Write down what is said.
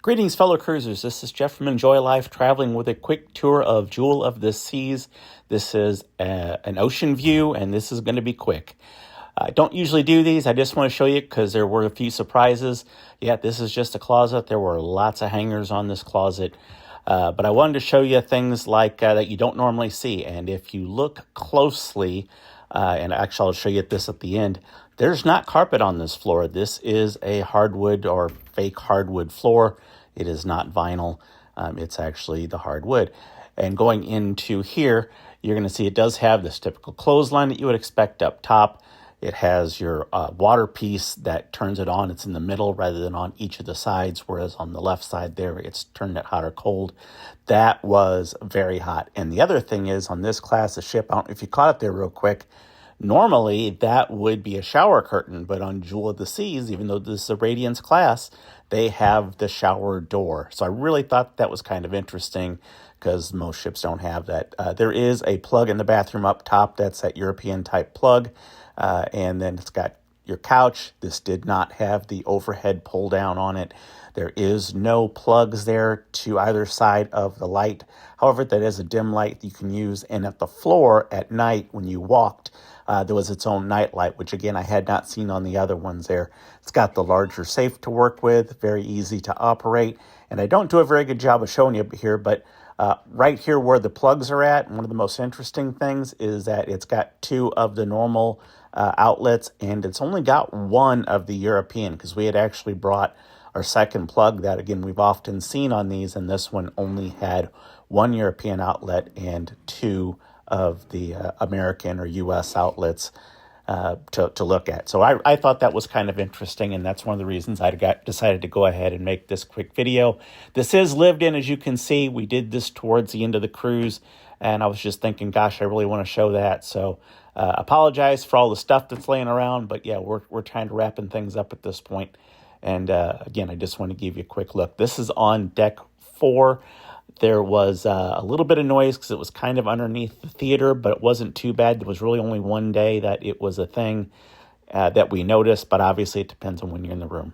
Greetings, fellow cruisers. This is Jeff from Enjoy Life, traveling with a quick tour of Jewel of the Seas. This is an ocean view, and this is going to be quick. I don't usually do these. I just want to show you because there were a few surprises. Yeah, this is just a closet. There were lots of hangers on this closet. But I wanted to show you things like that you don't normally see. And if you look closely, and actually I'll show you this at the end, there's not carpet on this floor. This is a hardwood or fake hardwood floor. It is not vinyl. It's actually the hardwood. And going into here, you're going to see it does have this typical clothesline that you would expect up top. It has your water piece that turns it on. It's in the middle rather than on each of the sides, whereas on the left side there, it's turned it hot or cold. That was very hot. And the other thing is, on this class of ship, I don't know if you caught it there real quick, normally that would be a shower curtain, but on Jewel of the Seas, even though this is a Radiance class, they have the shower door. So I really thought that was kind of interesting because most ships don't have that. There is a plug in the bathroom up top. That's that European type plug. And then it's got your couch. This did not have the overhead pull down on it. There is no plugs there to either side of the light. However, that is a dim light you can use. And at the floor at night when you walked, there was its own night light, which again, I had not seen on the other ones there. It's got the larger safe to work with, very easy to operate. And I don't do a very good job of showing you here, but right here where the plugs are at, one of the most interesting things is that it's got two of the normal outlets, and it's only got one of the European, because we had actually brought our second plug that, again, we've often seen on these, and this one only had one European outlet and two of the American or U.S. outlets to look at. So I thought that was kind of interesting, and that's one of the reasons I decided to go ahead and make this quick video. This is lived in, as you can see. We did this towards the end of the cruise, and I was just thinking, gosh, I really want to show that. So apologize for all the stuff that's laying around, but yeah, we're trying to wrapping things up at this point. And again, I just want to give you a quick look. This is on deck 4. There was a little bit of noise because it was kind of underneath the theater, but it wasn't too bad. There was really only one day that it was a thing that we noticed, but obviously it depends on when you're in the room.